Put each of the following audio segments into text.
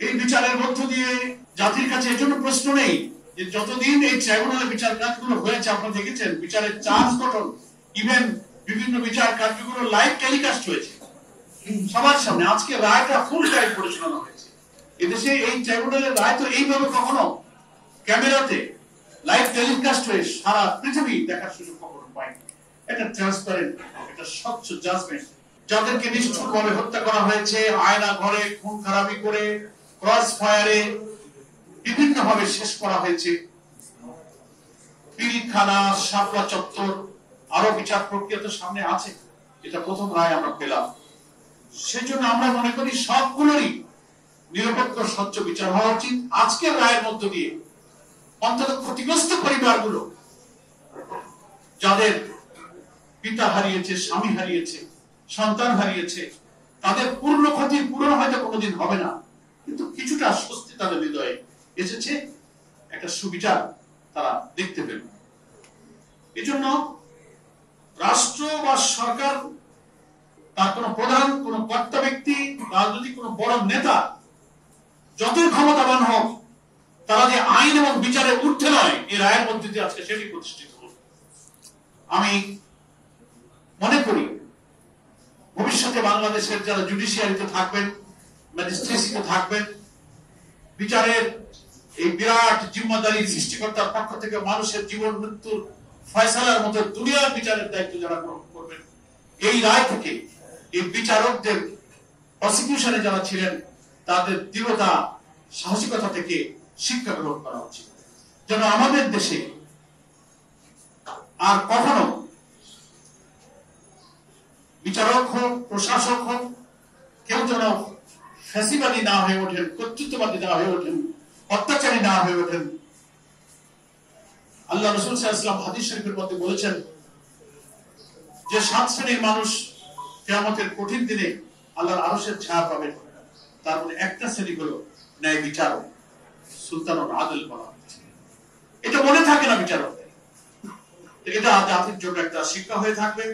এই বিচারের মধ্য দিয়ে জাতির কাছে এর জন্য প্রশ্ন নেই যে যতদিন এই ট্রাইব্যুনালে বিচার কাজগুলো হয়েছে, আপনারা দেখেছেন বিচারের চার্জ গঠন, ইভেন বিভিন্ন বিচার কার্যগুলো লাইভ টেলিকাস্ট হয়েছে সবার সামনে। আজকে রায়টা ফুল টাইম করে শোনানো হয়েছে। এদেশে এই ট্রাইব্যুনালের রায় তো এইভাবে কখনো ক্যামেরাতে লাইভ টেলিকাস্ট হয়ে সারা পৃথিবী দেখার সুযোগ কখনো পায়নি। এটা ট্রান্সপারেন্ট, এটা স্বচ্ছ জাজমেন্ট। যাদেরকে নিষ্ঠুরভাবে হত্যা করা হয়েছে, আয়না ঘরে খুন খারাপি করে, ক্রস ফায়ারে বিভিন্ন ভাবে শেষ করা হয়েছে, পিলখানা, শাপলা চত্বর, আরো বিচার প্রক্রিয়া তো সামনে আছে। এটা প্রথম রায় আমরা পেলাম। সেজন্য আমরা মনে করি সবগুলোরই নিরপেক্ষ স্বচ্ছ বিচার হওয়া উচিত। আজকের রায়ের মধ্য দিয়ে অন্তত ক্ষতিগ্রস্ত পরিবারগুলো, যাদের পিতা হারিয়েছে, স্বামী হারিয়েছে, সন্তান হারিয়েছে, তাদের পূর্ণ ক্ষতির পূরণ হয়তো কোনোদিন হবে না, কিন্তু কিছুটা স্বস্তি তাদের হৃদয়ে এসেছে, একটা সুবিচার তারা দেখতে পেল। এজন্য রাষ্ট্র বা সরকার, তার কোন প্রধান, কোন কর্তা ব্যক্তি, রাজনৈতিক কোন বড় নেতা যতই ক্ষমতাবান হোক, তারা যে আইন এবং বিচারের ঊর্ধ্বে নয়, এই রায়ের মধ্যে দিয়ে আজকে সেটি প্রতিষ্ঠিত হল। আমি মনে করি ভবিষ্যতে বাংলাদেশের যারা জুডিশিয়ারিতে থাকবেন, ম্যাজিস্ট্রেসিতে থাকবেন, বিচারের এই বিরাট জিম্মাদারি সৃষ্টিকর্তার পক্ষ থেকে মানুষের জীবন মৃত্যুর ফয়সালার মতো দুনিয়ার বিচারের দায়িত্ব যারা গ্রহণ করবেন, এই রায় থেকে এই বিচারকদের প্রসিকিউশনে যারা ছিলেন তাদের দৃঢ়তা, সাহসিকতা থেকে শিক্ষা গ্রহণ করা উচিত, যেন আমাদের দেশে আর কখনো বিচারক হোক, প্রশাসক হোক, কেউ যেন ফ্যাসিবাদী না হয়ে ওঠেন, কর্তৃত্ববাদী না হয়ে ওঠেন, অত্যাচারী না হয়ে ওঠেন। আল্লাহ রাসূল সাল্লাল্লাহু আলাইহি ওয়াসাল্লাম হাদিস শরীফের মধ্যে বলেছেন যে 7 শ্রেণীর মানুষ কিয়ামতের কঠিন দিনে আল্লাহর আরশের ছায়া পাবে, তার মধ্যে একটা শ্রেণী হলো ন্যায় বিচারক, সুলতানুল আদল বলা হচ্ছে। এটা মনে থাকে না বিচারকদের, এটা জাতির জন্য একটা শিক্ষা হয়ে থাকবে।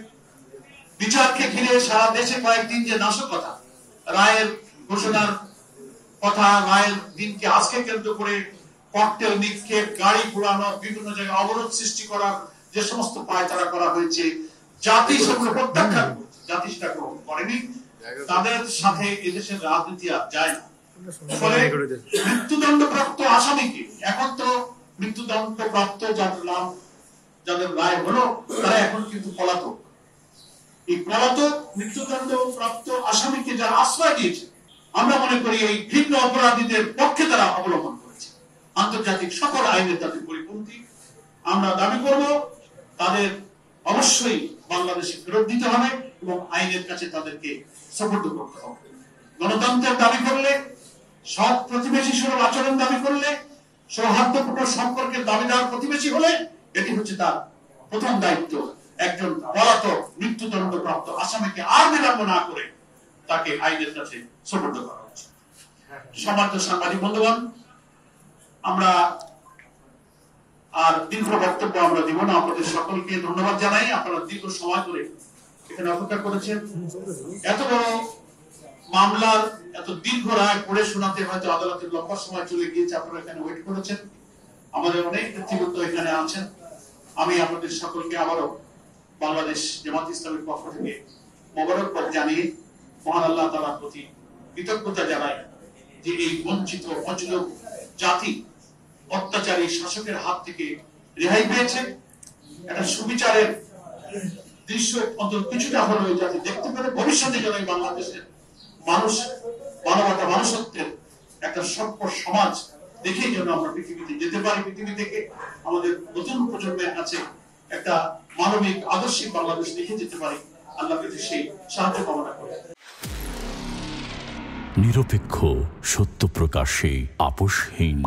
বিচারকে ঘিরে সারা দেশে কয়েকদিন যে নাশকতা, রায়ের ঘোষণার কথা, রায়ের দিনকে আজকে কেন্দ্র করে ককটেল নিক্ষেপ, গাড়ি ঘোরানো, বিভিন্ন জায়গায় অবরোধ সৃষ্টি করার যে সমস্ত পায়তারা করা হয়েছে, জাতি সেগুলো প্রত্যাখ্যান করছে, জাতি সেটা গ্রহণ করেনি। তাদের সাথে এদেশের রাজনীতি আর যায় না। ফলে মৃত্যুদণ্ডপ্রাপ্ত আসামিকে, এখন তো মৃত্যুদণ্ডপ্রাপ্ত যাদের রায় হলো, তারা এখন কিন্তু পলাতক। এই পলাতক মৃত্যুদণ্ডপ্রাপ্ত আসামিকে যারা আশ্রয় দিয়েছে, আমরা মনে করি এই ভিন্ন অপরাধীদের পক্ষে তারা অবলম্বন করেছে। আন্তর্জাতিক সকল আইনের তাদের পরিপন্থী। আমরা দাবি করব তাদের অবশ্যই বাংলাদেশে ফেরত দিতে হবে এবং আইনের কাছে তাদেরকে সুপর্দ করতে হবে। গণতন্ত্রের দাবি করলে, সৎ প্রতিবেশী সুলভ আচরণ দাবি করলে, সৌহার্দ্যপূর্ণ সম্পর্কের দাবিদার প্রতিবেশী হলে, এটি হচ্ছে তার প্রথম দায়িত্ব। একজন পলাতক মৃত্যুদণ্ডপ্রাপ্ত আসামিকে আর বিলম্ব না করে তাকে আইনের কাছে সুপর্দ করা হচ্ছে। সম্মানিত সাংবাদিক বন্ধুগণ, আমরা আর দীর্ঘ বক্তব্য আমরা দিব না। আপনাদের সকলকে ধন্যবাদ জানাই, আপনারা দীর্ঘ সময় ধরে এখানে অপেক্ষা করেছেন। এত বড় মামলার এত দীর্ঘ রায় পড়ে শোনাতে হয়তো আদালতের লম্বা সময় চলে গিয়েছে, আপনারা এখানে ওয়েট করেছেন। আমাদের অনেক ব্যক্তিগত এখানে আছেন। আমি আপনাদের সকলকে আবারও বাংলাদেশ জামাত ইসলামের পক্ষ থেকে মোবারকবাদ জানিয়ে মহান আল্লাহ তাআলার প্রতি কৃতজ্ঞতা জানাই যে এই বঞ্চিত অচল জাতি অত্যাচারী শাসকের হাত থেকে রেহাই পেয়েছে। একটা সুবিচারের দৃশ্য অন্তত কিছুটা হলো এই জাতি দেখতে পারে। ভবিষ্যতে যেন এই বাংলাদেশের মানুষ মানবতা, মানুষত্বের একটা সভ্য সমাজ দেখেই যেন আমরা পৃথিবীতে যেতে পারি, পৃথিবী থেকে আমাদের নতুন প্রজন্মের কাছে একটা মানবিক আদর্শিক বাংলাদেশ দেখে যেতে পারি। আল্লাহ কাছে সেই সাহায্য কামনা করি। নিরপেক্ষ, সত্য প্রকাশে আপোষহীন।